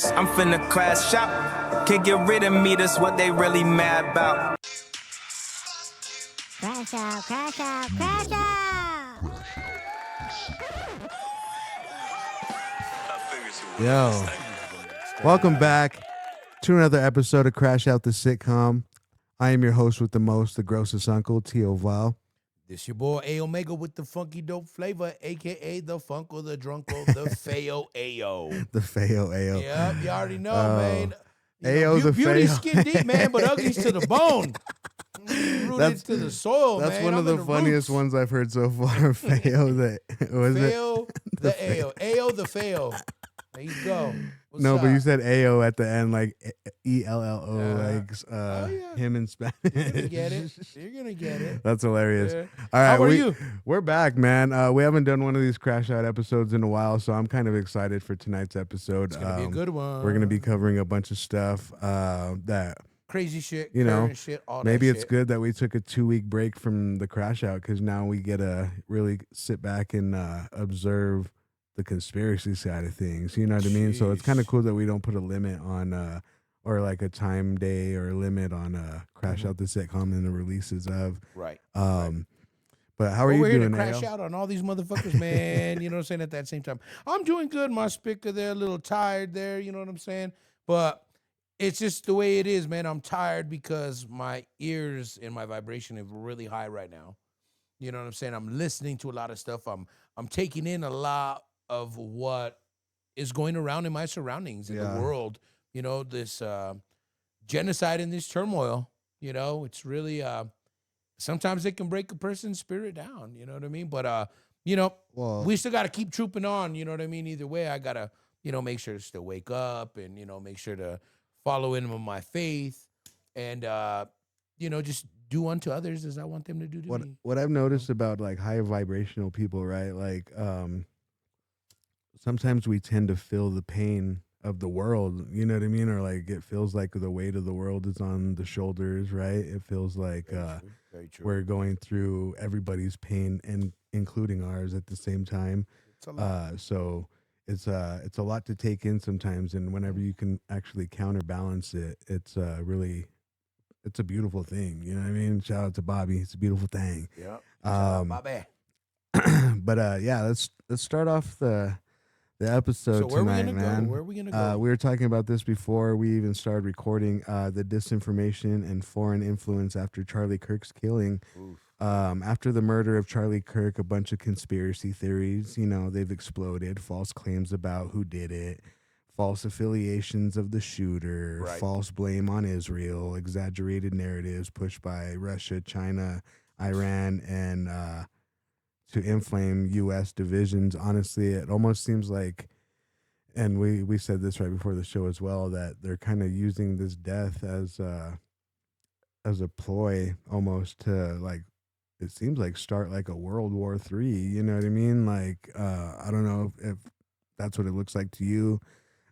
I'm finna crash out. Can't get rid of me, that's what they really mad about. Crash out, crash out, crash out! Yo, welcome back to another episode of Crash Out the Sitcom. I am your host with the most, the grossest uncle, TIO VILE. This your boy A Omega with the funky dope flavor, aka the Funko, the Drunko, the Feo Ao. The Feo Ao. Yep, you already know, man. Ao the beauty's Feo. skin deep, man, but ugly's to the bone. Rooted to the soil, man. That's one of the funniest ones I've heard so far. Feo the Feo the Ao. Ao the Feo. There you go. What's no, up? but you said AO at the end, like ELLO, like yeah. him in Spanish. You're gonna get it. You're gonna get it. That's hilarious. Yeah. All right, How are you? We're back, man. We haven't done one of these Crash Out episodes in a while, so I'm kind of excited for tonight's episode. It's gonna be a good one. We're gonna be covering a bunch of stuff that crazy shit, you know, current shit, all maybe that it's shit. good that we took a 2-week break from the Crash Out because now we get to really sit back and observe the conspiracy side of things. You know what I mean? So it's kind of cool that we don't put a limit on or like a time day or a limit on Crash Out the Sitcom and the releases of. Right. But how are you we're doing, here to crash Al? out on all these motherfuckers, man. You know what I'm saying? At that same time, I'm doing good. My spicker there, a little tired there. You know what I'm saying? But it's just the way it is, man. I'm tired because my ears and my vibration are really high right now. You know what I'm saying? I'm listening to a lot of stuff. I'm taking in a lot of what is going around in my surroundings in the world. You know, this genocide and this turmoil. You know, it's really sometimes it can break a person's spirit down. You know what I mean? But you know, we still got to keep trooping on. You know what I mean? Either way, I gotta make sure to still wake up and make sure to follow in with my faith and just do unto others as I want them to do to me. What I've noticed about like high vibrational people, right? Like sometimes we tend to feel the pain of the world, you know what I mean? Or like it feels like the weight of the world is on the shoulders, right? It feels like Very true. we're going through everybody's pain and including ours at the same time. It's a lot. So it's a lot to take in sometimes, and whenever you can actually counterbalance it, it's a beautiful thing. You know what I mean? Shout out to Bobby. It's a beautiful thing. Yeah. Shout out, Bobby. But yeah, let's start off the episode So where tonight, are we gonna man. go? Where are we gonna go? We were talking about this before we even started recording. The disinformation and foreign influence after Charlie Kirk's killing. Oof. After the murder of Charlie Kirk, a bunch of conspiracy theories, they've exploded. False claims about who did it, false affiliations of the shooter, Right. false blame on Israel, exaggerated narratives pushed by Russia, China, Iran, and to inflame U.S. divisions. Honestly, it almost seems like, and we said this right before the show as well, that they're kind of using this death as a ploy almost to, like, it seems like start like a World War III. You know what I mean? Like, I don't know if that's what it looks like to you.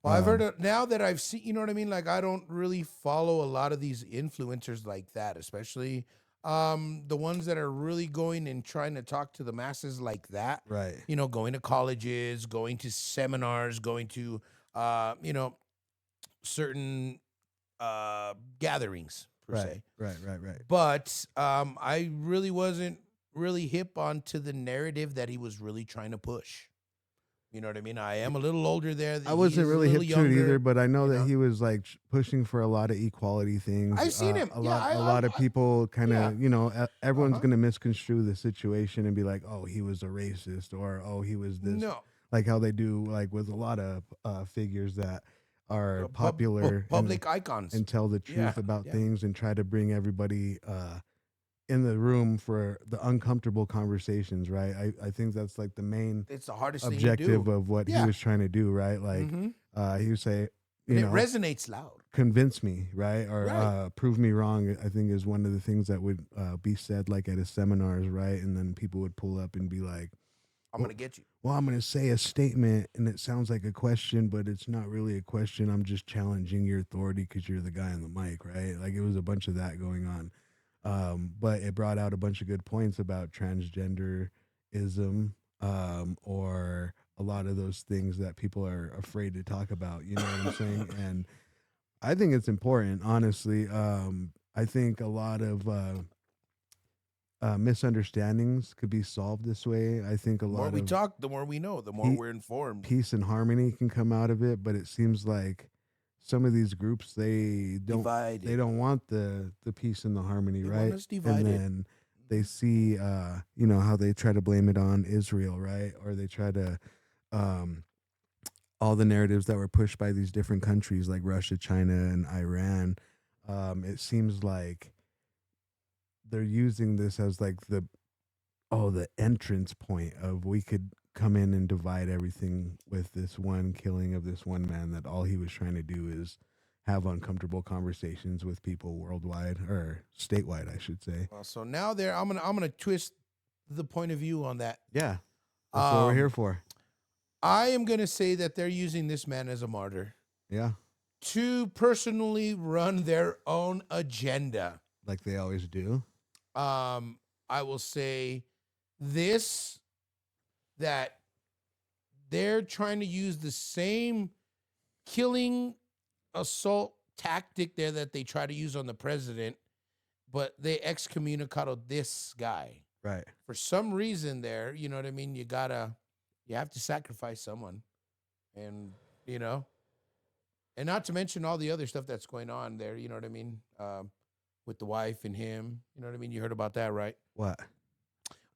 Well, I've heard it now that I've seen, you know what I mean? Like, I don't really follow a lot of these influencers like that, especially the ones that are really going and trying to talk to the masses like that. Right. Going to colleges, going to seminars, going to, certain gatherings, per se. Right. But I really wasn't really hip onto the narrative that he was really trying to push. You know what I mean? I am a little older there. I wasn't really hip to it either, but I know that know? he was like pushing for a lot of equality things. I've seen him. A Yeah, lot of people kind of, everyone's Uh-huh. going to misconstrue the situation and be like, oh, he was a racist, or oh, he was this. No. Like how they do, like with a lot of figures that are popular public icons and tell the truth Yeah, about yeah. things and try to bring everybody in the room for the uncomfortable conversations, right? I think that's like the main It's the hardest objective thing to do. of what he Yeah. was trying to do, right? Like Mhm. he would say, And it resonates loud. convince me, right? Or Right. prove me wrong, I think is one of the things that would be said like at his seminars, right? And then people would pull up and be like, I'm going to get you. well, I'm going to say a statement and it sounds like a question, but it's not really a question. I'm just challenging your authority because you're the guy on the mic, right? Like it was a bunch of that going on. But it brought out a bunch of good points about transgenderism or a lot of those things that people are afraid to talk about. You know what I'm saying? And I think it's important, honestly. I think a lot of misunderstandings could be solved this way. I think a The more lot we of talk, the more we know, the more He- we're informed. peace and harmony can come out of it. But it seems like some of these groups they Divided. don't want the peace and the harmony, They right? want us divided. And then they see you know, how they try to blame it on Israel, right? Or they try to all the narratives that were pushed by these different countries like Russia, China, and Iran. It seems like they're using this as like the entrance point of we could come in and divide everything with this one killing of this one man, that all he was trying to do is have uncomfortable conversations with people worldwide, or statewide, I should say. Well, so now I'm gonna twist the point of view on that. Yeah. That's what we're here Um, for. I am gonna say that they're using this man as a martyr Yeah. to personally run their own agenda. Like they always do. I will say this, that they're trying to use the same killing assault tactic there that they try to use on the president, but they excommunicado this guy. Right. For some reason there, you know what I mean? You have to sacrifice someone. And, you know, and not to mention all the other stuff that's going on there, you know what I mean? With the wife and him, you know what I mean? You heard about that, right? What?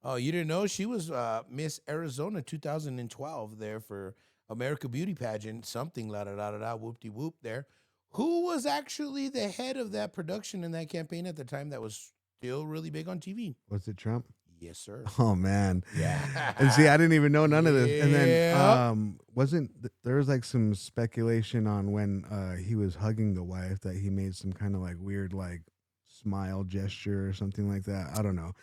Oh, you didn't know? She was Miss Arizona 2012 there for America Beauty Pageant, something la-da-da-da-da, whoop-de-whoop there. Who was actually the head of that production and that campaign at the time that was still really big on TV? Was it Trump? Yes, sir. Oh man. Yeah. And see, I didn't even know none of this. And then Yep. there was like some speculation on when he was hugging the wife that he made some kind of like weird like smile gesture or something like that. I don't know.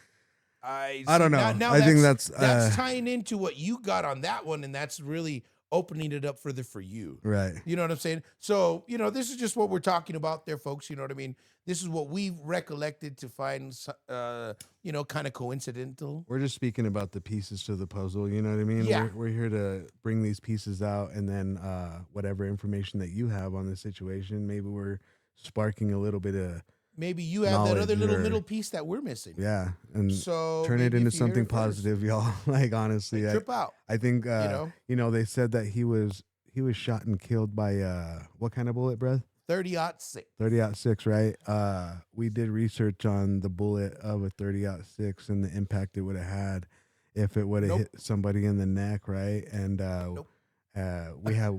I don't know. Now I think that's tying into what you got on that one, and that's really opening it up further for you. right. You know what I'm saying? So, you know, this is just what we're talking about there, folks. You know what I mean? This is what we've recollected to find, you know, kind of coincidental. We're just speaking about the pieces to the puzzle. You know what I mean? Yeah. We're here to bring these pieces out, and then whatever information that you have on the situation, maybe we're sparking a little bit of Maybe you have that other knowledge little or- middle piece that we're missing. yeah, and So turn it maybe into if you hear something it first, positive, y'all. Like honestly, trip out. I think know? they said that he was shot and killed by what kind of bullet, bruh? 30-06. 30-06, right? We did research on the bullet of a 30-06 and the impact it would have had if it would have Nope. hit somebody in the neck, right? And Nope.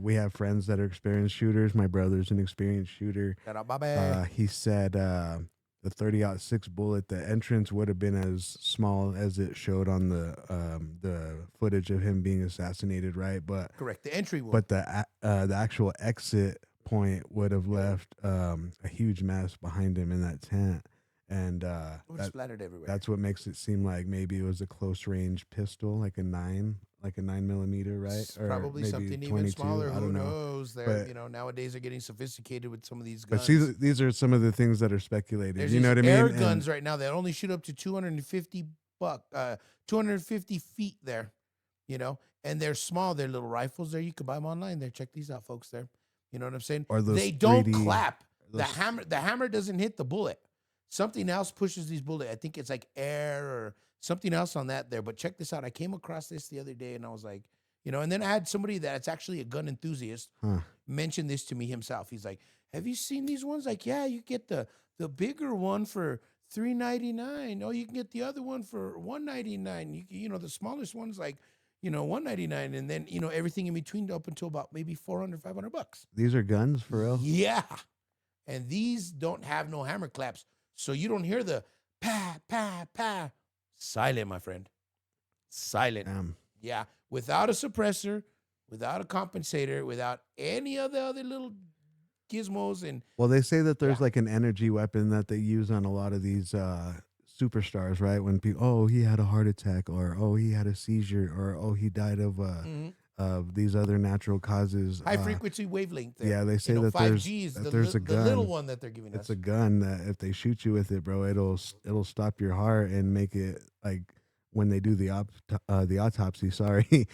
we have friends that are experienced shooters. My brother's an experienced shooter. Shout out, Bobby. He said the 30-06 bullet, the entrance would have been as small as it showed on the footage of him being assassinated, right? But Correct. The entry wound. but the actual exit point would have left a huge mess behind him in that tent, and it would have splattered everywhere. that's what makes it seem like maybe it was a close range pistol, like a 9mm, right? It's Or probably maybe something even 22, smaller. I Who don't know. knows? They're, But- you know, nowadays they're getting sophisticated with some of these But guns. see, these are some of the things that are speculated. There's You know what I these mean? air And- guns right now that only shoot up to 250 feet there, you know, and they're small. They're little rifles there. You can buy them online there. Check these out, folks there. You know what I'm saying? Or those They don't 3D clap. The those- hammer doesn't hit the bullet. Something else pushes these bullets. I think it's like air or something else on that there. But check this out. I came across this the other day and I was like, you know, and then I had somebody that's actually a gun enthusiast Huh. mention this to me himself. He's like, have you seen these ones? Like, yeah, you get the bigger one for $3.99. Oh, you can get the other one for $1.99. You know, the smallest one's like, you know, $1.99, and then, you know, everything in between up until about maybe $400-500. These are guns for real. Yeah. And these don't have no hammer claps. So you don't hear the pa, pa, pa. Silent, my friend. Silent. Damn. Yeah. Without a suppressor, without a compensator, without any of the other little gizmos. And Well, they say that there's Yeah. like an energy weapon that they use on a lot of these superstars, right? When people, oh, he had a heart attack, or oh, he had a seizure, or oh, he died of these other natural causes. high frequency wavelength. There. Yeah, they say you know, that there's 5Gs, that the, there's a the little gun. one that they're giving It's us. a gun that if they shoot you with it, bro, it'll stop your heart and make it like when they do the autopsy. Sorry,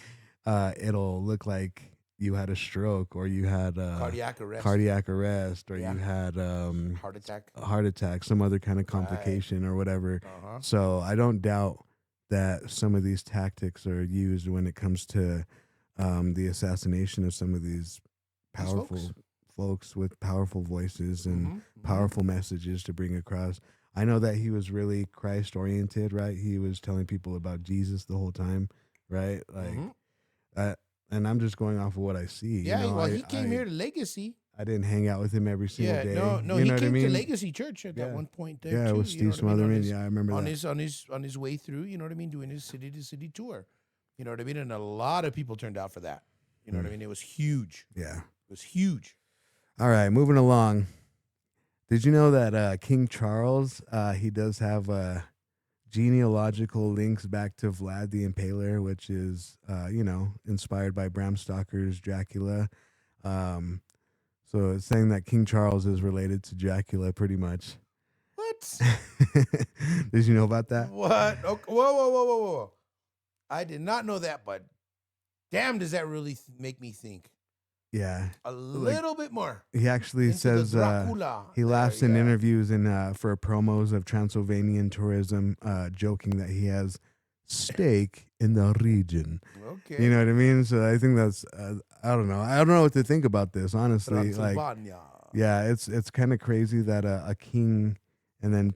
it'll look like you had a stroke or you had cardiac arrest, or Yeah. you had Heart attack. some other kind of complication or whatever. Uh-huh. So I don't doubt that some of these tactics are used when it comes to the assassination of some of these powerful folks with powerful voices and powerful messages to bring across. I know that he was really Christ oriented, right? He was telling people about Jesus the whole time, right? Like, and I'm just going off of what I see. Yeah, you know, well, he came here to Legacy. I didn't hang out with him every single day. No, you he know came what I mean? to Legacy Church at that one point there. Yeah, too, with Steve Smotherman. Yeah, I remember on that. on his way through. You know what I mean? Doing his city to city tour. You know what I mean? And a lot of people turned out for that. You know what I mean? It was huge. Yeah, it was huge. All right, moving along. Did you know that King Charles, he does have genealogical links back to Vlad the Impaler, which is, inspired by Bram Stoker's Dracula. So it's saying that King Charles is related to Dracula pretty much. What? Did you know about that? What? Okay. Whoa. I did not know that, but damn, does that really make me think? Yeah. A little bit more. He actually says he laughs in interviews and for promos of Transylvanian tourism, joking that he has stake in the region. Okay. You know what I mean? So I think that's I don't know. I don't know what to think about this, honestly. Like, yeah, it's kind of crazy that a king, and then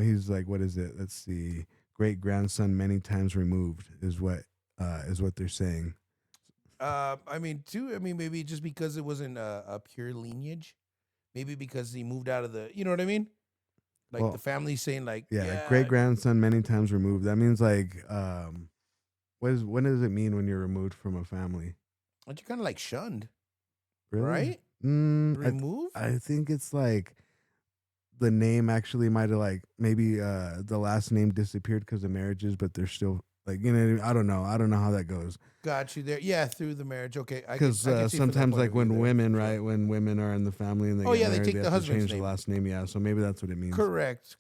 he's like, what is it? Let's see, great grandson many times removed is what they're saying. Maybe just because it wasn't a pure lineage, maybe because he moved out of the, you know what I mean? Like the family saying like, great grandson many times removed. That means like, what does it mean when you're removed from a family? Aren't you kind of like shunned? Really? Right? Removed? I think it's like the name actually might have maybe the last name disappeared because of marriages, but they're still I don't know how that goes. Got you there. Yeah, through the marriage. Okay. Because sometimes when women, right, when women are in the family and they get married, they take the have to husband's change name. the last name. Yeah, so maybe that's what it means. Correct.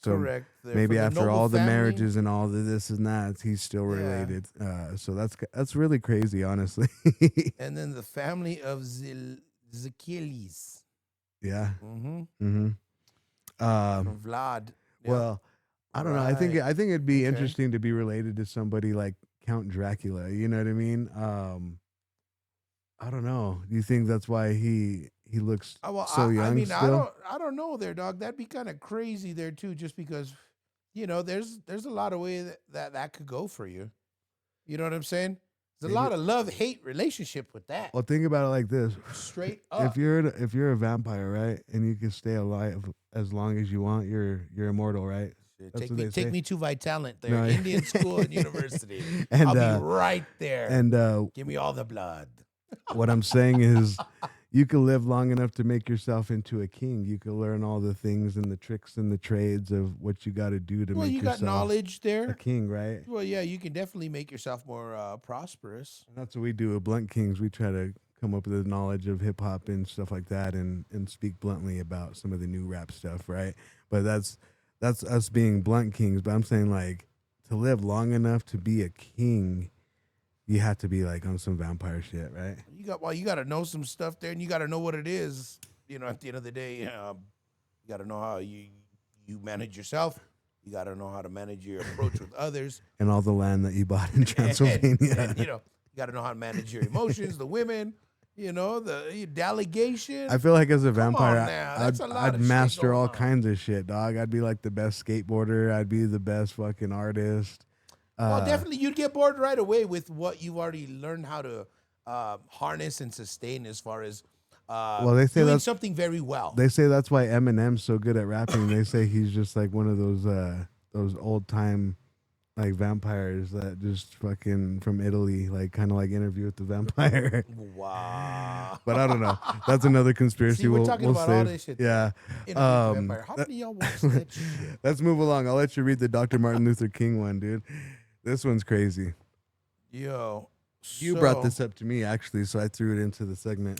Maybe after all the marriages and all the this and that, he's still related. So that's really crazy, honestly. And then the family of Zachelis. Yeah. From Vlad. Yeah. Well, I don't know. I think it'd be interesting to be related to somebody like Count Dracula. You know what I mean? I don't know. Do you think that's why he looks so young still? I don't know there, dog. That'd be kind of crazy there too, just because, there's a lot of ways that could go for you. You know what I'm saying? There's a lot of love-hate relationship with that. Well, think about it like this. Straight up. If you're a vampire, right, and you can stay alive as long as you want, you're immortal, right? Take me to Vitalent there, no, Indian school and university. And, I'll be right there. And give me all the blood. What I'm saying is, you can live long enough to make yourself into a king. You can learn all the things and the tricks and the trades of what you got to do to make yourself got knowledge there. A king, right? Well, yeah, you can definitely make yourself more prosperous. And that's what we do with Blunt Kings. We try to come up with the knowledge of hip hop and stuff like that, and speak bluntly about some of the new rap stuff, right? But that's us being Blunt Kings. But I'm saying, like, to live long enough to be a king, you have to be like on some vampire shit, right? You got to know some stuff there, and you got to know what it is. At the end of the day, you got to know how you manage yourself. You got to know how to manage your approach with others, and all the land that you bought in Transylvania. And, you got to know how to manage your emotions, the women. The delegation. I feel like as a vampire, I'd master all kinds of shit, dog. I'd be like the best skateboarder. I'd be the best fucking artist. Well, definitely you'd get bored right away with what you've already learned how to harness and sustain as far as they say doing something very well. They say that's why Eminem's so good at rapping. They say he's just like one of those old time like vampires that just fucking from Italy, like kind of like Interview with the Vampire. Wow. But I don't know. That's another conspiracy. See, we're talking about all this shit. Yeah. How many y'all watch that shit? Let's move along. I'll let you read the Dr. Martin Luther King one, dude. This one's crazy. Yo. You brought this up to me, actually, so I threw it into the segment.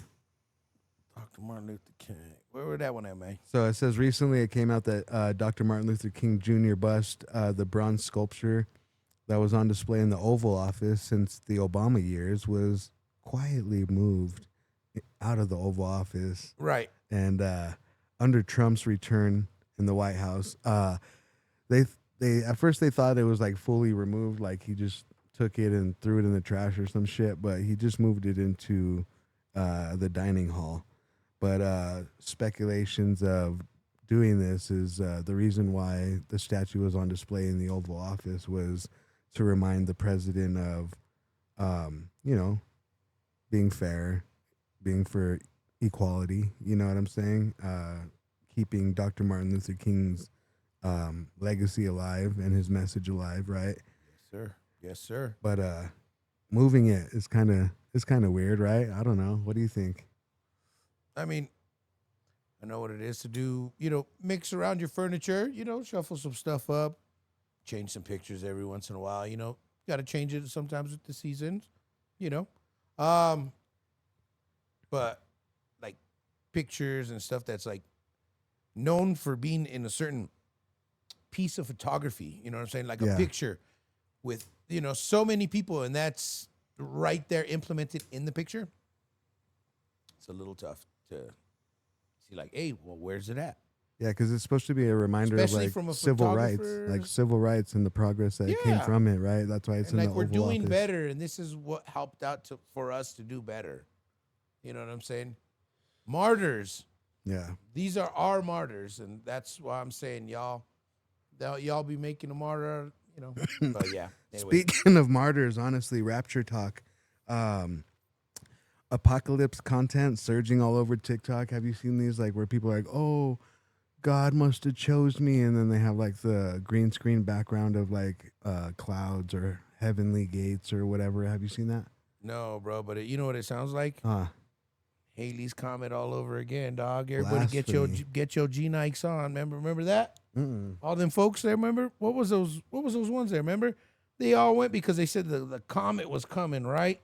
Dr. Martin Luther King. Where was that one at, man? So it says recently it came out that Dr. Martin Luther King Jr. bust, the bronze sculpture that was on display in the Oval Office since the Obama years was quietly moved out of the Oval Office. Right. And under Trump's return in the White House, they at first they thought it was like fully removed, like he just took it and threw it in the trash or some shit, but he just moved it into the dining hall. But speculations of doing this is the reason why the statue was on display in the Oval Office was to remind the president of, being fair, being for equality. You know what I'm saying? Keeping Dr. Martin Luther King's legacy alive and his message alive, right? Yes, sir. Yes, sir. But moving it is kind of weird, right? I don't know. What do you think? I mean, I know what it is to do, mix around your furniture, shuffle some stuff up, change some pictures every once in a while, got to change it sometimes with the seasons, but like pictures and stuff that's like known for being in a certain piece of photography, you know what I'm saying? Like a picture with, so many people, and that's right there implemented in the picture. It's a little tough to see, like, hey, well, where's it at? Yeah, because it's supposed to be a reminder Especially of from a like civil rights, and the progress that came from it, right? That's why it's and in like the we're Oval doing Office. better, and this is what helped out for us to do better. You know what I'm saying? Martyrs. Yeah. These are our martyrs, and that's why I'm saying y'all be making a martyr, But yeah. Anyway. Speaking of martyrs, honestly, RaptureTok, apocalypse content surging all over TikTok. Have you seen these? Like where people are like, "Oh, God must have chose me," and then they have like the green screen background of like clouds or heavenly gates or whatever. Have you seen that? No, bro. But you know what it sounds like? Haley's Comet all over again, dog. Everybody get your G Nikes on. Remember that? All them folks there. Remember what was those ones there? Remember they all went because they said the comet was coming, right?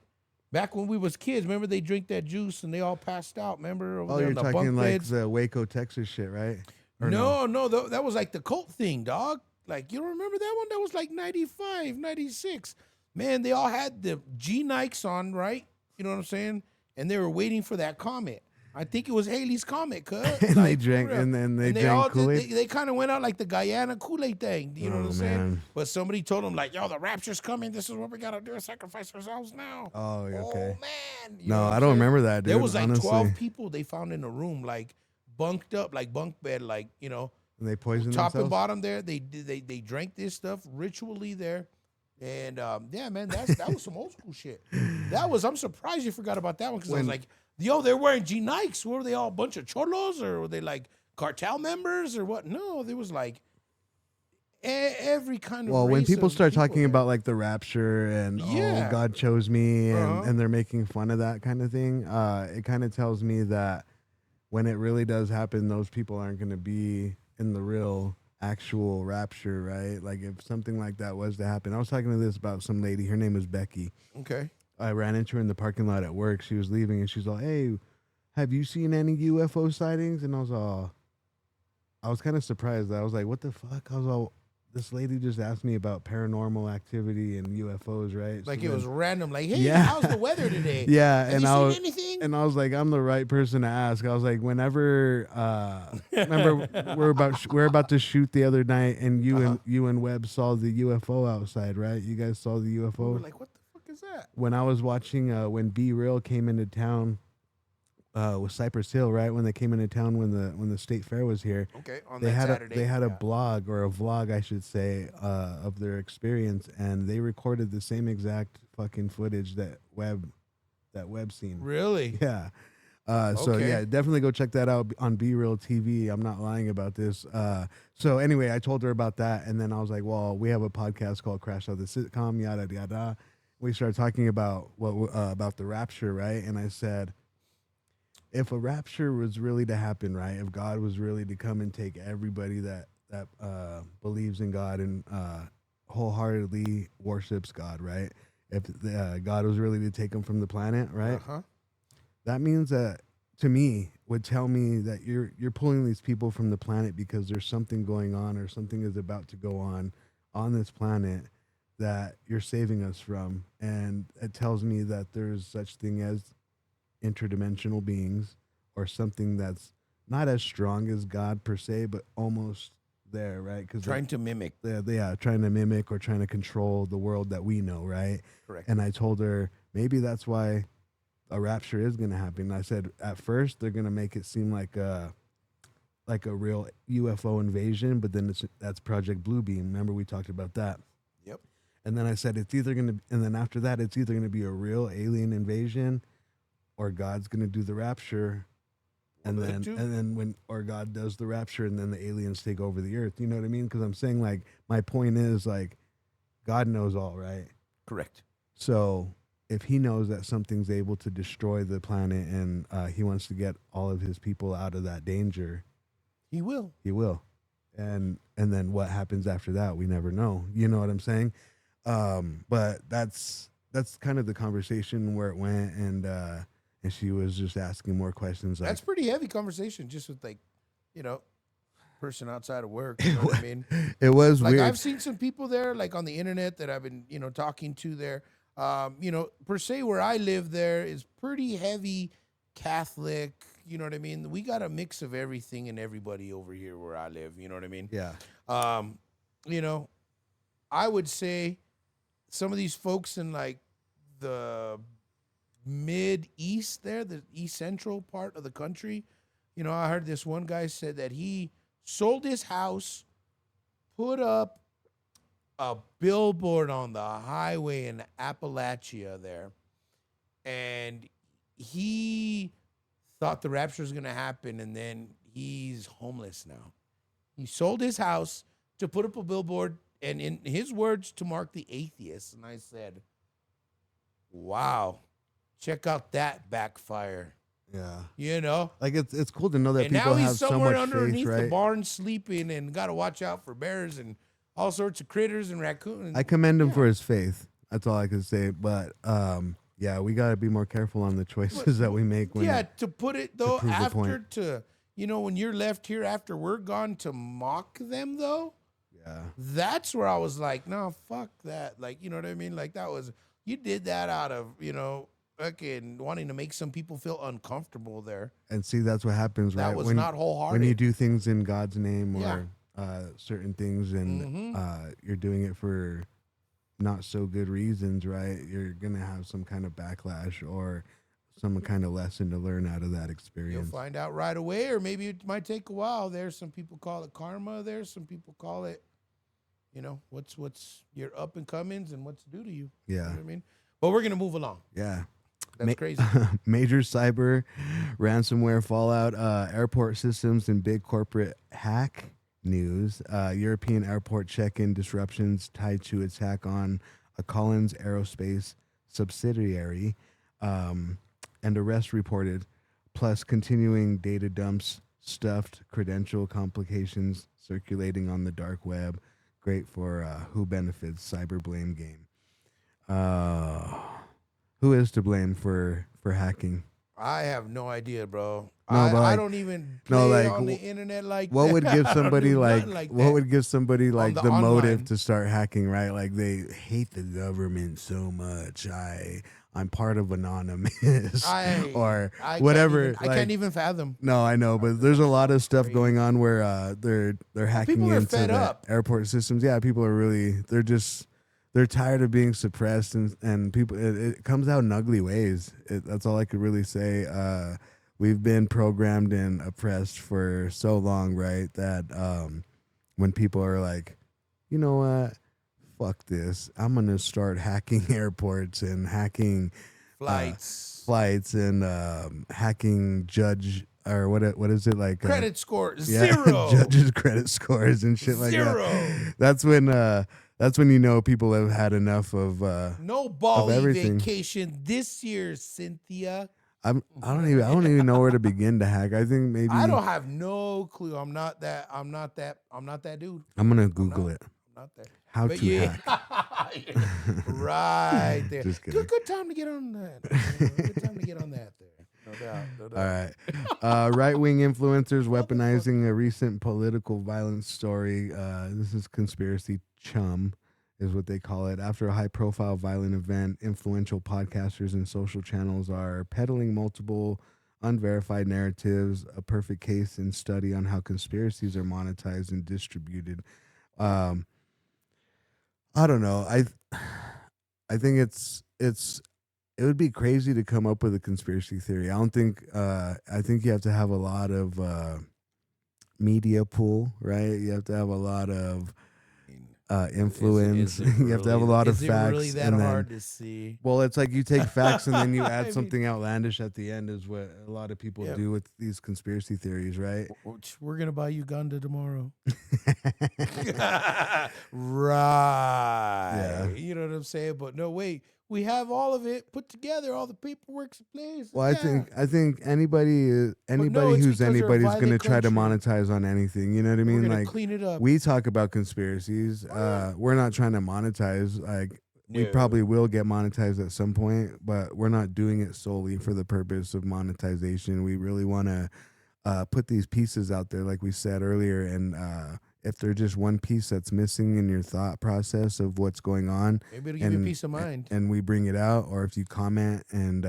Back when we was kids, remember they drink that juice and they all passed out. Remember over there you're on the talking bunk like beds? the Waco, Texas shit, right? Or No, that was like the cult thing, dog. Like you don't remember that one? That was like 95, 96. Man, they all had the G Nikes on, right? You know what I'm saying? And they were waiting for that comet. I think it was Haley's Comet, cuz. and they drank, and then they drank Kool-Aid. They kind of went out like the Guyana Kool-Aid thing. You know what I'm saying? Man. But somebody told them, like, yo, the rapture's coming. This is what we got to do. Sacrifice ourselves now. Oh, okay. Oh, man. No, I don't remember that, dude. There was like honestly. 12 people they found in a room, like bunked up, like bunk bed, like, And they poisoned top themselves? and bottom there. They drank this stuff ritually there. And yeah, man, that was some old school shit. I'm surprised you forgot about that one because I was like, yo, they're wearing G Nikes. Were they all a bunch of cholos or were they like cartel members or what? No, there was like every kind of. Well, when people start talking there. about like the rapture and oh, God chose me, and they're making fun of that kind of thing, it kind of tells me that when it really does happen, those people aren't going to be in the real actual rapture, right? Like if something like that was to happen. I was talking to this about some lady. Her name is Becky. Okay. I ran into her in the parking lot at work. She was leaving, and she's like, "Hey, have you seen any UFO sightings?" And I was kind of surprised. I was like, "What the fuck?" I was all, this lady just asked me about paranormal activity and UFOs, right? Like so it was random. Like, hey, Yeah. how's the weather today? Yeah, Have and you I seen was, anything? and I was like, I'm the right person to ask. I was like, whenever, remember we're about to shoot the other night, and you and Webb saw the UFO outside, right? You guys saw the UFO. We were like, what the fuck is that? When I was watching, when Be Real came into town, with Cypress Hill, right? When they came into town, when the state fair was here. Okay, on they that had Saturday. They had a blog or a vlog, I should say, of their experience, and they recorded the same exact fucking footage that Webb seen. Really? Yeah. So Okay. yeah, definitely go check that out on Be Real TV. I'm not lying about this. So anyway, I told her about that, and then I was like, well, we have a podcast called CrashOut the Sitcom, yada yada. We started talking about about the rapture, right? And I said, if a rapture was really to happen, right? If God was really to come and take everybody that believes in God and wholeheartedly worships God, right? If God was really to take them from the planet, right? That means that, to me, would tell me that you're pulling these people from the planet because there's something going on or something is about to go on this planet that you're saving us from, and it tells me that there's such thing as interdimensional beings, or something that's not as strong as God per se, but almost there, right? Because Trying to mimic. yeah, trying to mimic or trying to control the world that we know, right? Correct. And I told her maybe that's why a rapture is going to happen. I said at first they're going to make it seem like a real UFO invasion, but then that's Project Bluebeam. Remember we talked about that. Yep. And then I said it's either going to, and then after that it's either going to be a real alien invasion, or God's going to do the rapture. And then when, or God does the rapture and then the aliens take over the earth. You know what I mean? Because I'm saying, like, my point is, like, God knows all, right? Correct. So if he knows that something's able to destroy the planet and he wants to get all of his people out of that danger, He will. he will. And then what happens after that, we never know. You know what I'm saying? But that's kind of the conversation where it went, and she was just asking more questions. Like, That's pretty heavy conversation, just with, like, you know, person outside of work. You know what I mean? it was Like, weird. I've seen some people there, like, on the internet that I've been, you know, talking to there. You know, per se, where I live there is pretty heavy Catholic. You know what I mean? We got a mix of everything and everybody over here where I live. You know what I mean? Yeah. You know, I would say some of these folks in, like, the mid-east there, the east central part of the country, you know, I heard this one guy said that he sold his house, put up a billboard on the highway in Appalachia there, and he thought the rapture was going to happen, and then he's homeless now. He sold his house to put up a billboard, and in his words, to mark the atheists. And I said, wow, check out that backfire. Yeah. You know? Like, it's cool to know that And people now he's have so somewhere much underneath faith, the right? barn sleeping, and got to watch out for bears and all sorts of critters and raccoons. I commend him Yeah. for his faith. That's all I can say. But yeah, we got to be more careful on the choices that we make. When Yeah, to put it though, prove the after point. to, you know, when you're left here after we're gone, to mock them though, yeah, that's where I was like, no, fuck that. Like, you know what I mean? Like, that was, you did that out of, you know, fucking wanting to make some people feel uncomfortable there. and see, that's what happens, That right? was when, not wholehearted. when you do things in God's name, or Yeah. certain things, and you're doing it for not so good reasons, right? You're gonna have some kind of backlash or some kind of lesson to learn out of that You'll experience. find out right away, or maybe it might take a while. There's some people call it karma. There's some people call it, you know, what's your up and comings and what's due to you. You know Yeah, what I mean? But we're gonna move along. yeah. That's crazy. Major cyber ransomware fallout, airport systems, and big corporate hack news. European airport check-in disruptions tied to its hack on a Collins Aerospace subsidiary, and arrest reported, plus continuing data dumps, stuffed credential complications circulating on the dark web. Great for who benefits cyber blame game. Who is to blame for hacking? I have no idea, bro. No, I but, like, don't even no, play like, on the internet like What that. would give I don't somebody do like, nothing like what that. would give somebody like the the motive online. to start hacking, right? Like, they hate the government so much. I'm part of Anonymous or whatever. I can't even fathom. No, I know, but there's a lot of stuff going on where they're hacking people are into fed the up. airport systems. Yeah, people are really they're tired of being suppressed, and people it comes out in ugly ways. That's all I could really say. We've been programmed and oppressed for so long, right? That when people are like, you know what, fuck this, I'm gonna start hacking airports and hacking flights and hacking judge or what is it like Credit score yeah, zero. judges' credit scores and shit like Zero. that. That's when you know people have had enough of No Bali everything. vacation this year, Cynthia. I don't even know where to begin to hack. I think maybe I don't have no clue. I'm not that dude. I'm gonna Google it. I'm not that. How But to yeah. hack. Right there. Just kidding. Good time to get on that. Good time to get on that there. No doubt. No doubt. All right. Right-wing influencers weaponizing a recent political violence story. This is Conspiracy Chum. is what they call it. After a high-profile violent event, influential podcasters and social channels are peddling multiple unverified narratives, a perfect case and study on how conspiracies are monetized and distributed. Um, I don't know. I think it would be crazy to come up with a conspiracy theory. I don't think I think you have to have a lot of media pool, right? You have to have a lot of influence. You have to have a lot of is it facts. really that and then, hard to see? well, it's like you take facts and then you I add mean- something outlandish at the end, is what a lot of people Yeah. do with these conspiracy theories, right? We're gonna buy Uganda tomorrow. Right. Yeah. You know what I'm saying? But no, wait. We have all of it put together, all the paperwork's in place. Well, Yeah. I think anybody no, who's it's because they're a anybody's going to violent try to country. monetize on anything. You know what I We're mean? gonna Like, clean it up. we talk about conspiracies. We're not trying to monetize. Like, we No. probably will get monetized at some point, but we're not doing it solely for the purpose of monetization. We really want to put these pieces out there, like we said earlier, and if there's just one piece that's missing in your thought process of what's going on, Maybe it'll give you peace of mind. and we bring it out, or if you comment and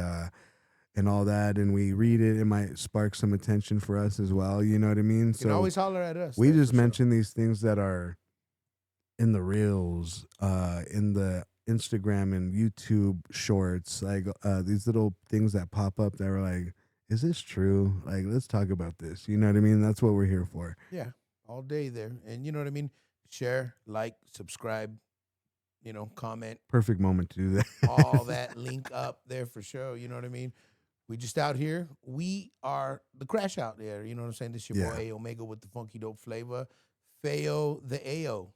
all that, and we read it, it might spark some attention for us as well. You know what I mean? You can always holler at us. we that's just for sure. mention these things that are in the reels, in the Instagram and YouTube shorts, like these little things that pop up that are like, is this true? Like, let's talk about this. You know what I mean? That's what we're here for. Yeah, all day there. And you know what I mean? Share, like, subscribe, comment, Perfect moment to do that. all that link up there for sure. You know what I mean? We just out here. We are the Crash Out there. You know what I'm saying? This your Yeah. boy A Omega with the funky dope flavor. Feo the AO.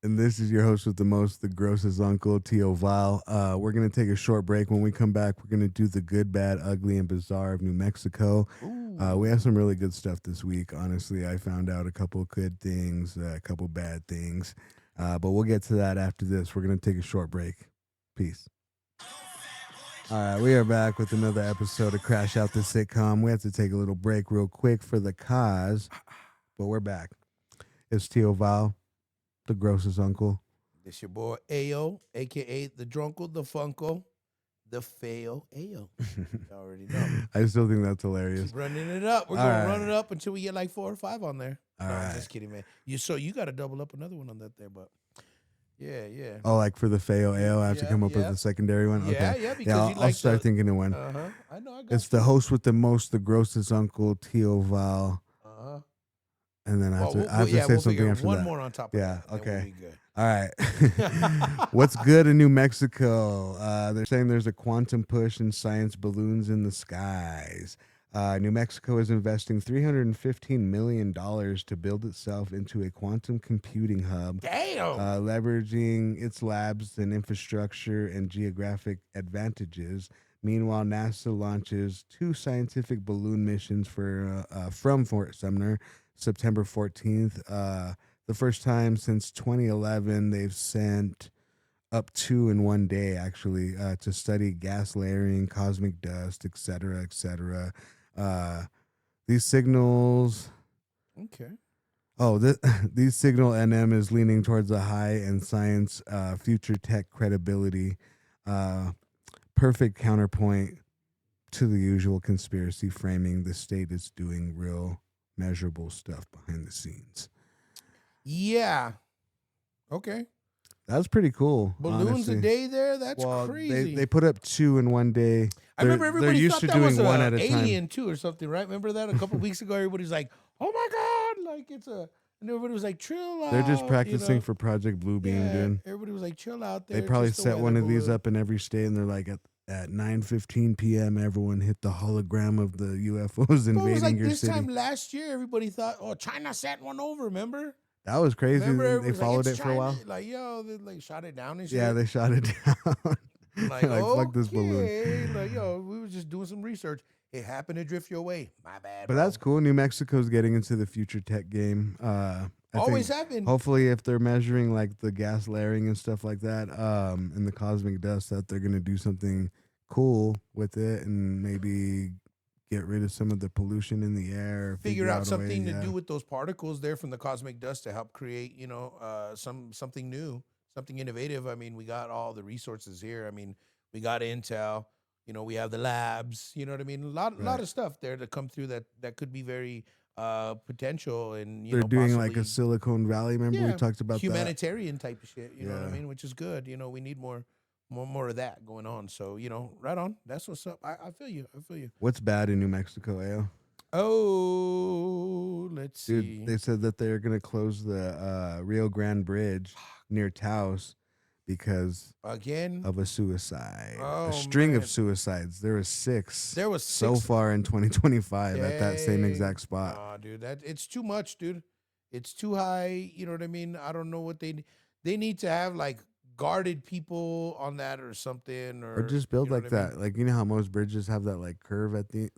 And this is your host with the most, the grossest uncle, TIO Vile. We're going to take a short break. When we come back, we're going to do the good, bad, ugly, and bizarre of New Mexico. Ooh. We have some really good stuff this week. Honestly, I found out a couple of good things, a couple bad things. But we'll get to that after this. We're going to take a short break. Peace. All right, we are back with another episode of Crash Out the Sitcom. We have to take a little break real quick for the cause, but we're back. It's TIO Vile, the grossest uncle. This your boy AO, a.k.a. the Drunkle, the Funko, the Feo AO. You already know. I still think that's hilarious. Keep running it up. We're All going to right. run it up until we get like 4 or 5 on there. All no, right. I'm just kidding, man. You got to double up another one on that there, but yeah. Oh, like for the Feo Ale, I have to Yeah, come up with yeah. a secondary one? Yeah, Okay. yeah, because Yeah, you I'll like start thinking of one. Uh-huh. I know, I got It's the host with the most, the grossest uncle, TIO Vile. Uh-huh. And then I have to say we'll something figure after one that. more on top of Yeah, that. and then okay. We'll be good. All right. What's good in New Mexico? They're saying there's a quantum push in science balloons in the skies. New Mexico is investing $315 million to build itself into a quantum computing hub, Damn. leveraging its labs and infrastructure and geographic advantages. Meanwhile, NASA launches 2 scientific balloon missions from Fort Sumner, September 14th. The first time since 2011, they've sent up 2 in one day, actually, to study gas layering, cosmic dust, et cetera, et cetera. These signals... Okay. Oh, these signal NM is leaning towards a high-end science, future tech credibility. Perfect counterpoint to the usual conspiracy framing. The state is doing real measurable stuff behind the scenes. Yeah. Okay. That's pretty cool. Balloons honestly. a day there? That's Well, crazy. They put up 2 in one day. I remember They're everybody used thought to that doing was one an at a time. alien too or something, right? Remember that a couple weeks ago? Everybody's like, "Oh my god!" Like it's a, and everybody was like, "Chill out." They're just practicing you know? for Project Bluebeam, Yeah, dude. everybody was like, "Chill out there." They probably just a set one weather of these balloon. up in every state, and they're like, at 9:15 p.m., everyone hit the hologram of the UFOs But it invading was like your this city. time last year, everybody thought, "Oh, China sent one over." Remember? That was crazy. Remember? They Everybody was like, followed "It's it for a while. China." Like, yo, they like shot it down and shit. Yeah, they shot it down. like, like, fuck this balloon. okay. Like, yo, we were just doing some research. It happened to drift your way. My bad. But bro. that's cool. New Mexico's getting into the future tech game. I Always think have been. hopefully if they're measuring like the gas layering and stuff like that, and the cosmic dust, that they're gonna do something cool with it and maybe get rid of some of the pollution in the air. Or Figure out a way, something to yeah. do with those particles there from the cosmic dust to help create, something new, something innovative. I mean, we got all the resources here. I mean, we got Intel. You know, we have the labs. You know what I mean? A lot of stuff there to come through that could be very potential and They're doing like a possibly Silicon Valley. Remember we talked about humanitarian type of shit. You know what I mean? Which is good. You know, we need more of that going on. So right on. That's what's up. I feel you. What's bad in New Mexico, AO? Oh, let's see. They said that they're gonna close the Rio Grande Bridge near Taos because Again of a suicide, Oh, a string man. of suicides. There was six. There was so six. far in 2025 at that same Dang. exact spot. Nah, dude, it's too much, dude. It's too high. You know what I mean? I don't know what they need to have like guarded people on that or something, Or just build you know like what I mean? that. Like, you know how most bridges have that like curve at the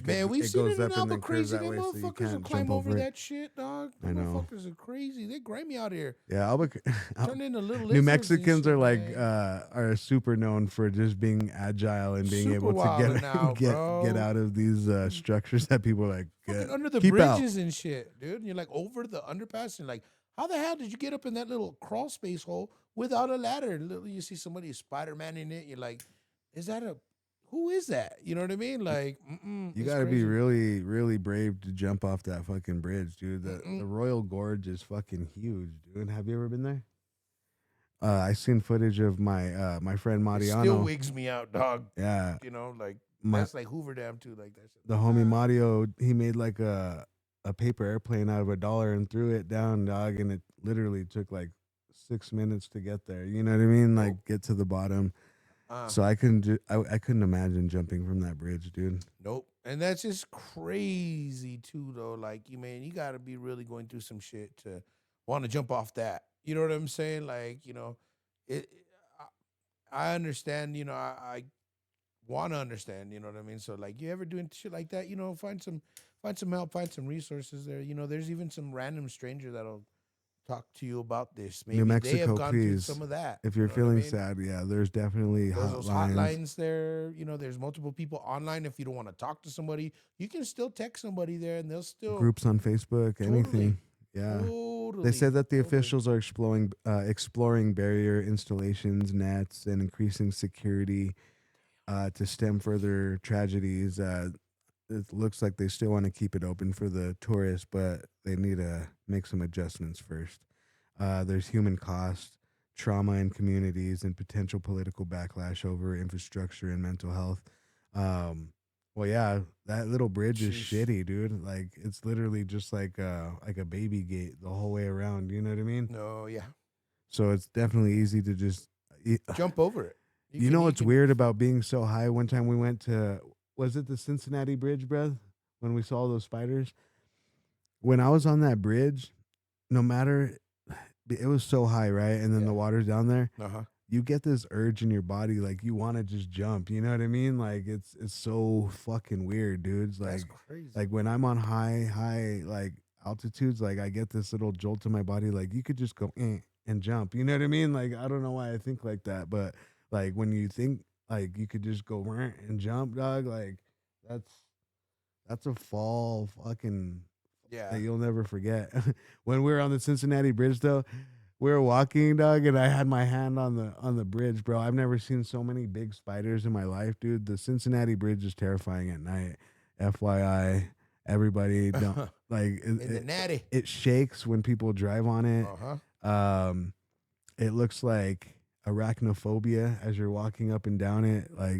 Man, we've seen it in up and then Albuquerque. curves that Them way so you motherfuckers will can't climb jump over over it. that shit, dog. I Them know. motherfuckers are crazy. They grimy out here. Yeah, Albuquerque. Turn into little New lizards and Mexicans shit, are like man. are super known for just being agile and being Super able to wildin' out, get bro. out of these structures that people are like Fucking under the keep out. bridges and shit, dude. And you're like over the underpass and like, how the hell did you get up in that little crawl space hole without a ladder? Literally, you see somebody Spider-Man in it. You're like, who is that? You know what I mean? Like, You got to be really, really brave to jump off that fucking bridge, dude. The Royal Gorge is fucking huge, dude. Have you ever been there? I seen footage of my my friend Mariano. It still wigs me out, dog. Yeah, You know, like that's like Hoover Dam too, like that shit. the homie Mario, he made like a paper airplane out of $1 and threw it down, dog, and it literally took like 6 minutes to get there. You know what I mean? Like get to the bottom. So I couldn't imagine jumping from that bridge, dude. Nope. And that's just crazy too, though. Like, you got to be really going through some shit to want to jump off that. You know what I'm saying? Like, I understand. I want to understand. You know what I mean? So, like, you ever doing shit like that? Find some help, find some resources there. There's even some random stranger that'll talk to you about this. Maybe New they Mexico, have gone through please. some of that. If you're you know what I feeling mean? sad, yeah, there's definitely Those hotlines. hotlines there. There's multiple people online. If you don't want to talk to somebody, you can still text somebody there, and they'll still Groups on Facebook, anything. Yeah. They said that the officials are exploring barrier installations, nets, and increasing security to stem further tragedies. It looks like they still want to keep it open for the tourists, but they need to make some adjustments first. There's human cost, trauma in communities, and potential political backlash over infrastructure and mental health. Well, yeah, that little bridge is shitty, dude. Like, it's literally just like a baby gate the whole way around. You know what I mean? No, yeah. So it's definitely easy to just Jump over it. You know what's weird about being so high? One time we went to, was it the Cincinnati Bridge, bruh? When we saw those spiders? When I was on that bridge, no matter, it was so high, right? And then the water's down there. Uh-huh. You get this urge in your body, like you want to just jump. You know what I mean? Like it's so fucking weird, dudes. Like, That's crazy. Like when I'm on high like altitudes, like I get this little jolt to my body. Like you could just go and jump. You know what I mean? Like I don't know why I think like that, but like when you think like you could just go and jump, dog. Like that's a fall fucking that you'll never forget. When we were on the Cincinnati Bridge, though. We were walking, dog, and I had my hand on the bridge, bro. I've never seen so many big spiders in my life, dude. The Cincinnati Bridge is terrifying at night. FYI, everybody don't like it shakes when people drive on it. Uh-huh. It looks like arachnophobia as you're walking up and down it. Like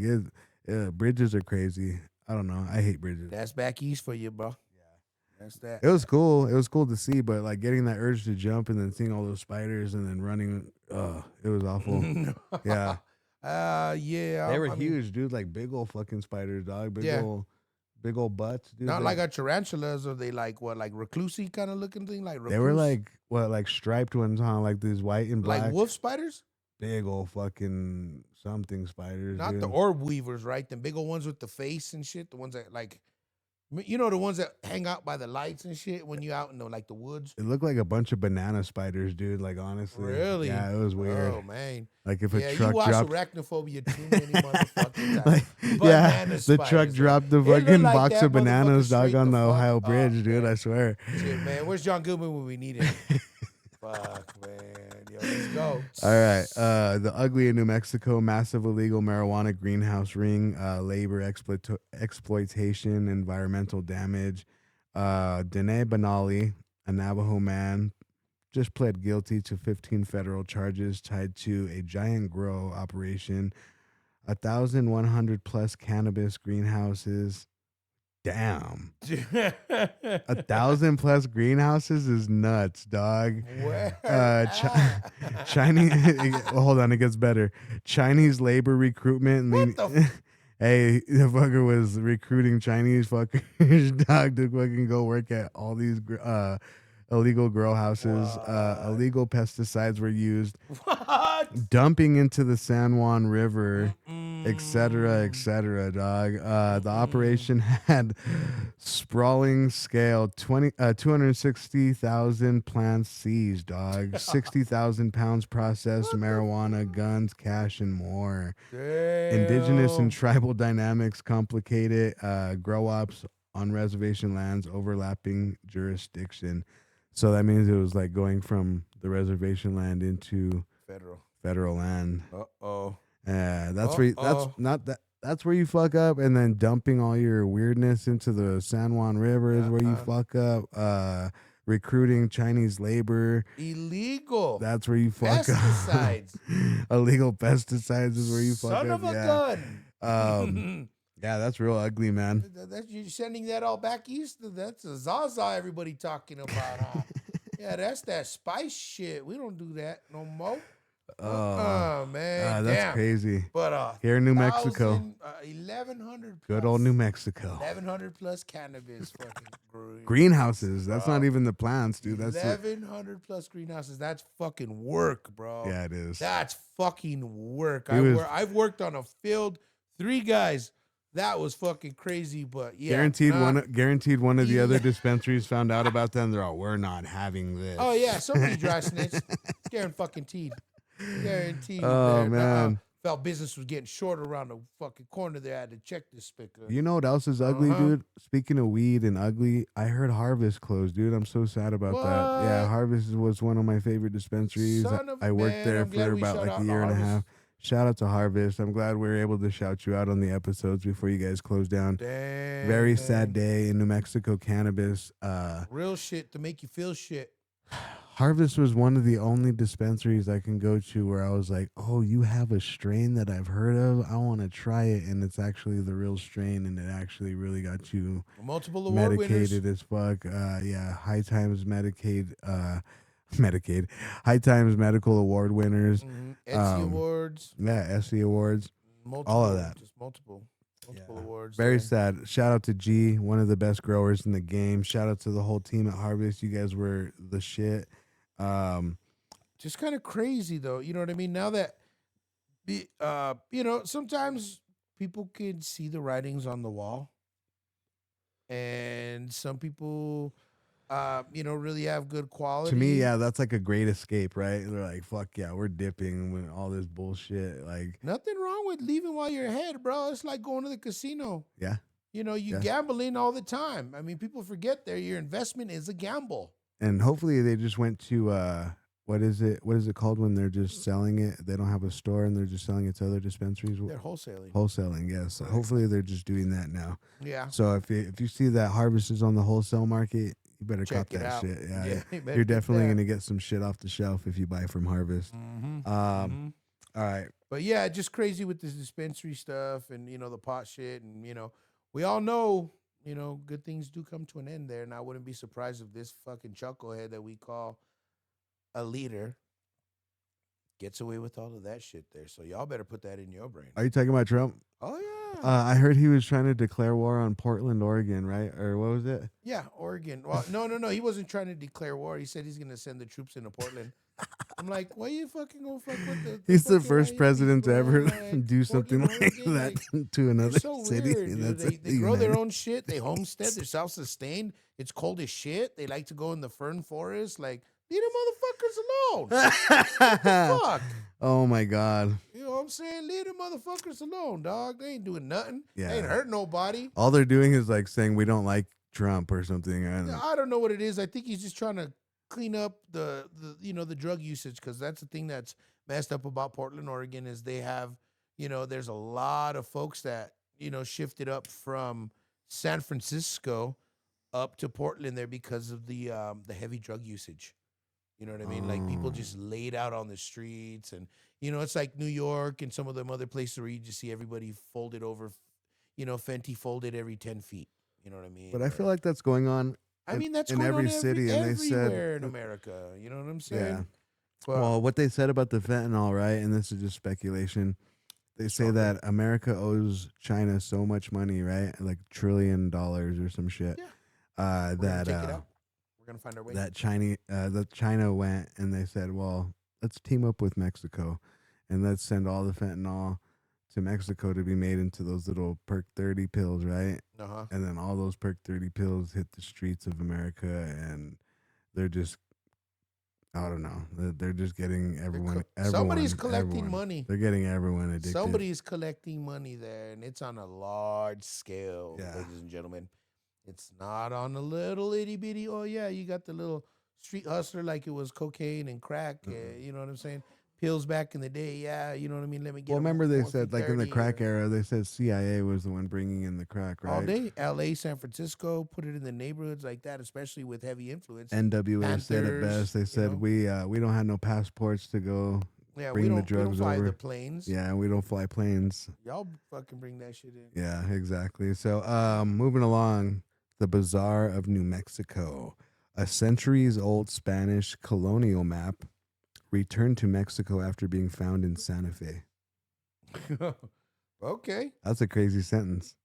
bridges are crazy. I don't know. I hate bridges. That's back east for you, bro. That's that. It was cool. It was cool to see, but like getting that urge to jump and then seeing all those spiders and then running, it was awful. Yeah. Yeah. They were huge, dude. Like big old fucking spiders, dog. Big old butts, dude. Not like a tarantulas, or they like reclusy kind of looking thing, like they were like striped ones, huh? Like these white and black, like wolf spiders. Big old fucking something spiders. Not dude. the orb weavers, right? The big old ones with the face and shit. The ones that like. The ones that hang out by the lights and shit when you out in the woods. It looked like a bunch of banana spiders, dude. Like honestly, really? Yeah, it was weird. Oh man, like if a truck you watch dropped arachnophobia too many motherfuckers. The truck dropped the fucking box of bananas, dog, on the Ohio Bridge, dude. I swear. Shit, man, where's John Goodman when we need him? Fuck, man. Yo, let's go. All right. The ugly in New Mexico, massive illegal marijuana greenhouse ring, labor exploitation, environmental damage. Dene Banali, a Navajo man, just pled guilty to 15 federal charges tied to a giant grow operation, 1,100 plus cannabis greenhouses. Damn. 1,000 plus greenhouses is nuts, dog. Where? Chinese. Hold on, it gets better. Chinese labor recruitment. What the Hey, the fucker was recruiting Chinese fuckers, dog, to fucking go work at all these illegal grow houses. Illegal pesticides were used. What? Dumping into the San Juan River, etc., dog. The operation had sprawling scale, 260,000 plants seized, dog. 60,000 pounds processed marijuana, guns, cash, and more. Damn. Indigenous and tribal dynamics complicated. Grow ops on reservation lands, overlapping jurisdiction. So that means it was like going from the reservation land into federal land. Uh-oh. That's where that's where you fuck up, and then dumping all your weirdness into the San Juan River is where you fuck up. Recruiting Chinese labor. Illegal. That's where you fuck Pesticides. up. Illegal pesticides is where you fuck Son up. of a gun. Yeah, that's real ugly, man. You're sending that all back east? That's a Zaza everybody talking about, huh? Yeah, that's that spice shit. We don't do that no more. Oh, man. That's damn. crazy. But here in New Mexico. 1,100 plus. Good old New Mexico. 1,100 plus cannabis fucking greenhouses. That's not even the plants, dude. That's 1,100 plus greenhouses. That's fucking work, bro. Yeah, it is. That's fucking work. I've worked on a field. 3 guys. That was fucking crazy, but yeah. Guaranteed one of the other dispensaries found out about them. They're all, we're not having this. Oh, yeah. Somebody dry snitched. Guaranteed. Oh, man. Felt business was getting short around the fucking corner there. I had to check this spicker. You know what else is ugly, dude? Speaking of weed and ugly, I heard Harvest closed, dude. I'm so sad about that. Yeah, Harvest was one of my favorite dispensaries. I worked there for about like a year and a half. Shout out to Harvest. I'm glad we were able to shout you out on the episodes before you guys closed down. Damn. Very sad day in New Mexico cannabis. Real shit to make you feel shit. Harvest was one of the only dispensaries I can go to where I was like, oh, you have a strain that I've heard of. I want to try it. And it's actually the real strain. And it actually really got you multiple award medicated winners. As fuck. Yeah. High Times Medicaid. High Times Medical Award winners. Etsy Awards. Yeah, Etsy Awards. All of that. Just multiple awards. Very sad. Shout out to G, one of the best growers in the game. Shout out to the whole team at Harvest. You guys were the shit. Just kind of crazy though. You know what I mean? Now that, sometimes people can see the writings on the wall, and some people, really have good quality. To me, yeah, that's like a great escape, right? They're like, fuck yeah, we're dipping with all this bullshit. Like, nothing wrong with leaving while you're ahead, bro. It's like going to the casino. Yeah. You gambling all the time. I mean, people forget your investment is a gamble. And hopefully they just went to, what is it called when they're just selling it? They don't have a store and they're just selling it to other dispensaries. They're wholesaling. Wholesaling, yes. Right. Hopefully they're just doing that now. Yeah. So if you see that Harvest is on the wholesale market, you better cop that shit. Yeah. You're definitely going to get some shit off the shelf if you buy from Harvest. All right. But yeah, just crazy with this dispensary stuff and, the pot shit. And, we all know, good things do come to an end there. And I wouldn't be surprised if this fucking chucklehead that we call a leader gets away with all of that shit there. So y'all better put that in your brain. Are you talking about Trump? Oh, yeah. I heard he was trying to declare war on Portland, Oregon, right? Or what was it? Yeah, Oregon. Well, no. He wasn't trying to declare war. He said he's going to send the troops into Portland. I'm like, why you fucking gonna fuck with the He's the first president to ever do something like Oregon? that to another city. Weird, they grow their own shit. They homestead. They're self-sustained. It's cold as shit. They like to go in the fern forest. Like, leave them motherfuckers alone. What the fuck? Oh, my God. You know what I'm saying? Leave them motherfuckers alone, dog. They ain't doing nothing. Yeah. They ain't hurt nobody. All they're doing is like saying we don't like Trump or something. I don't know what it is. I think he's just trying to clean up the the drug usage, because that's the thing that's messed up about Portland, Oregon, is they have, there's a lot of folks that, shifted up from San Francisco up to Portland there because of the heavy drug usage. You know what I mean? Like people just laid out on the streets, and it's like New York and some of them other places where you just see everybody folded over, Fenty folded every 10 feet. You know what I mean? But I feel like that's going on That's in going every on city, and they said everywhere in America. You know what I'm saying? Yeah. But, Well, what they said about the fentanyl, right? And this is just speculation. They say Okay. that America owes China so much money, right? Like $1 trillion or some shit. Yeah. We're gonna That take it out. We're gonna find our way. that China went and they said, well, let's team up with Mexico, and let's send all the fentanyl to Mexico to be made into those little Perk 30 pills, right? Uh-huh. And then all those Perk 30 pills hit the streets of America, and they're just, I don't know, they're just getting everyone. Somebody's collecting money. They're getting everyone addicted. Somebody's collecting money there, and it's on a large scale, Yeah. ladies and gentlemen. It's not on a little itty bitty. Oh yeah, you got the little street hustler like it was cocaine and crack. You know what I'm saying? Pills back in the day. Yeah, you know what I mean. Let me get. Well, 'em remember they for said, like in the 30 crack or- era, they said CIA was the one bringing in the crack, right? all day. L.A., San Francisco, put it in the neighborhoods like that, especially with heavy influence. NWA said it Panthers, best. They said we don't have no passports to go. Yeah, bring we the don't drugs fly over. the planes. Yeah, and we don't fly planes. Y'all fucking bring that shit in. Yeah, exactly. So, moving along, the Bazaar of New Mexico, a centuries-old Spanish colonial map returned to Mexico after being found in Santa Fe. Okay. That's a crazy sentence.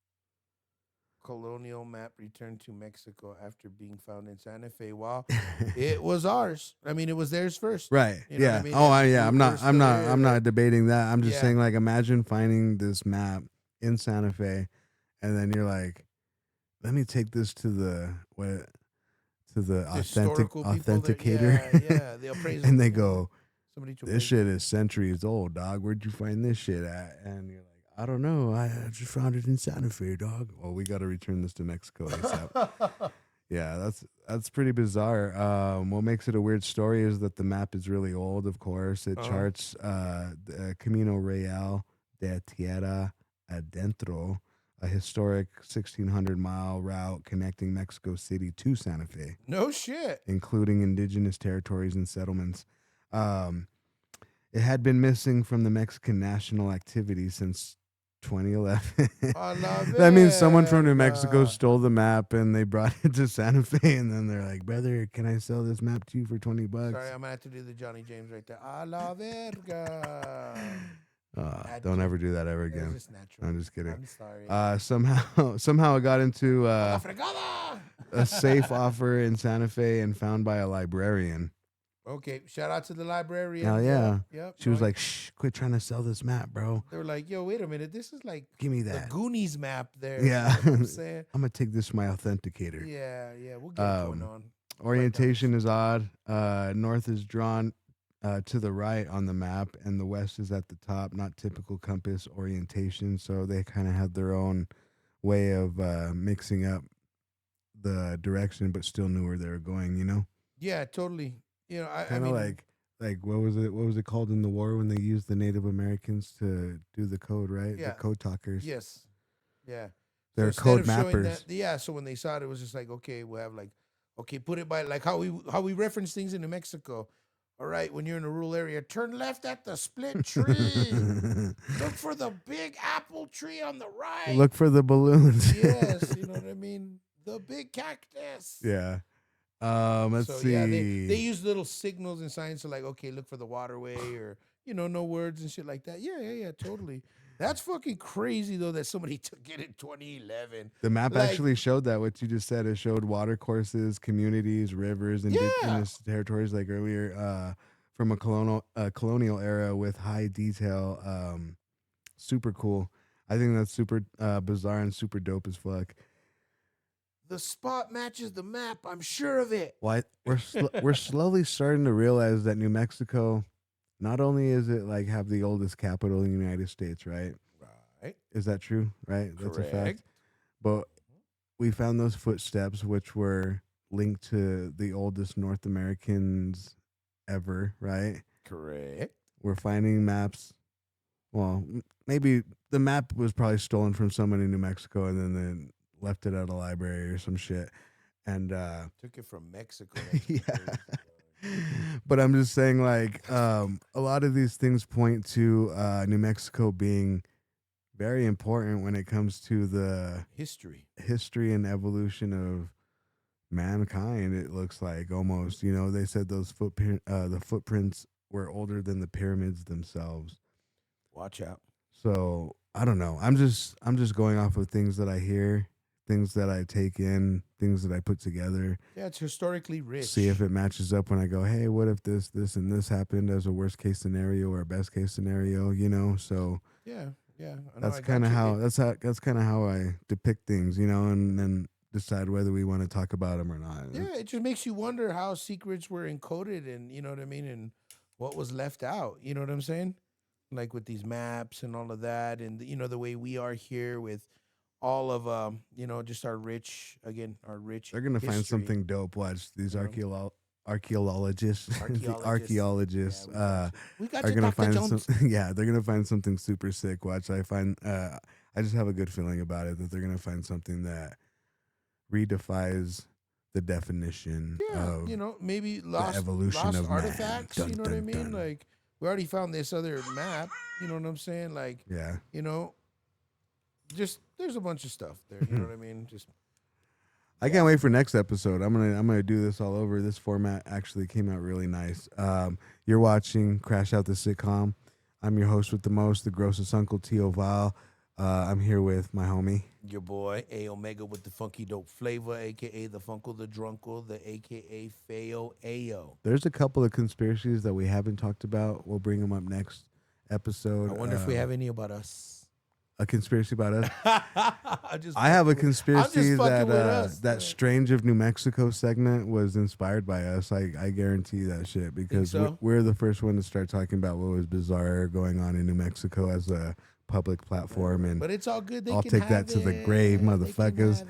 Colonial map returned to Mexico after being found in Santa Fe. Well, it was ours. I mean, it was theirs first. Right. You know what Yeah. I mean? Oh, And yeah. we I'm were not. still I'm not. there, I'm but- not debating that. I'm just Yeah. saying, like, imagine finding this map in Santa Fe, and then you're like, "Let me take this to the Historical people that- authenticator." yeah, the appraiser. And they go, Somebody to "This appraise. shit is centuries old, dog. Where'd you find this shit at?" And you're like, "I don't know. I just found it in Santa Fe, dog." Well, we got to return this to Mexico ASAP. Yeah, that's pretty bizarre. What makes it a weird story is that the map is really old. Of course, it charts the Camino Real de Tierra Adentro, a historic 1,600-mile route connecting Mexico City to Santa Fe, No shit. including indigenous territories and settlements. It had been missing from the Mexican national activity since 2011. A la That means someone from New Mexico verga. stole the map and they brought it to Santa Fe, and then they're like, "Brother, can I sell this map to you for $20?" Sorry, I'm gonna have to do the Johnny James right there. A la verga. Had Don't to. ever do that ever It was again. just natural. I'm just kidding. I'm sorry. Somehow it got into La fregada. a safe offer in Santa Fe and found by a librarian. Okay, shout out to the librarian. Hell yeah. Yep. She was no, like, "Shh, quit trying to sell this map, bro. they were like, yo, wait a minute. This is like Give me the that. Goonies map there. Yeah. You know what I'm saying? I'm gonna take this to my authenticator." Yeah, we'll get it going on. Orientation is odd. North is drawn to the right on the map, and the west is at the top. Not typical compass orientation, so they kind of had their own way of mixing up the direction, but still knew where they were going. You know, Yeah, totally. You know, I kind of mean, like what was it? What was it called in the war when they used the Native Americans to do the code? Right, Yeah. the code talkers. yes. Yeah. They're instead code of showing mappers. yeah, so when they saw it, it was just like, okay, we'll have like, okay, put it by like how we reference things in New Mexico. All right, when you're in a rural area, turn left at the split tree. Look for the big apple tree on the right. Look for the balloons. Yes, you know what I mean? The big cactus. Yeah. Let's see. Yeah, they use little signals and signs to like, okay, look for the waterway or, no words and shit like that. Yeah, totally. That's fucking crazy though that somebody took it in 2011. The map Like- actually showed that what you just said. It showed water courses, communities, rivers, indigenous territories like earlier from a colonial era with high detail. Super cool. I think that's super bizarre and super dope as fuck. The spot matches the map. I'm sure of it. Well, we're slowly starting to realize that New Mexico, not only is it like have the oldest capital in the United States, right? Right. Is that true? Right? That's a fact. Correct. But we found those footsteps, which were linked to the oldest North Americans ever, right? Correct. We're finding maps. Well, maybe the map was probably stolen from someone in New Mexico and then they left it at a library or some shit. And Took it from Mexico. That's yeah. crazy. But I'm just saying, like, a lot of these things point to New Mexico being very important when it comes to the history and evolution of mankind. It looks like almost, they said those the footprints were older than the pyramids themselves. Watch out. So I don't know. I'm just going off of things that I hear, things that I take in, things that I put together. Yeah, it's historically rich. See if it matches up when I go, hey, what if this, and this happened as a worst case scenario or a best case scenario, So yeah. That's kind of how I depict things, and then decide whether we want to talk about them or not. Yeah, it just makes you wonder how secrets were encoded and, you know what I mean, and what was left out, you know what I'm saying? Like with these maps and all of that, and, the way we are here with all of, just our rich They're going to find something dope. Watch these archaeologists. We got are you, gonna Dr. find Jones. they're gonna find something super sick. Watch, I just have a good feeling about it that they're gonna find something that redefies the definition of maybe the lost evolution of artifacts. man. You know what I mean? Like we already found this other map. You know what I'm saying? Like just there's a bunch of stuff there. You know what I mean? Just. I can't wait for next episode. I'm gonna do this all over. This format actually came out really nice. You're watching Crash Out the Sitcom. I'm your host with the most, the grossest uncle, TIO Vile. I'm here with my homie, Your boy, A Omega with the funky dope flavor, a.k.a. the Funkle, the Drunkle, the a.k.a. Feo Ayo. There's a couple of conspiracies that we haven't talked about. We'll bring them up next episode. I wonder if we have any about us. A conspiracy about us? I have a conspiracy that that Strange of New Mexico segment was inspired by us. I guarantee that shit because we're the first one to start talking about what was bizarre going on in New Mexico as a public platform. And but it's all good. I'll take that to the grave, motherfuckers.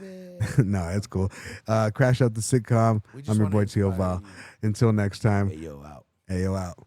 No, it's cool. Crash Out the Sitcom. I'm your boy TIO Vile. Until next time. Ayo out. Ayo out.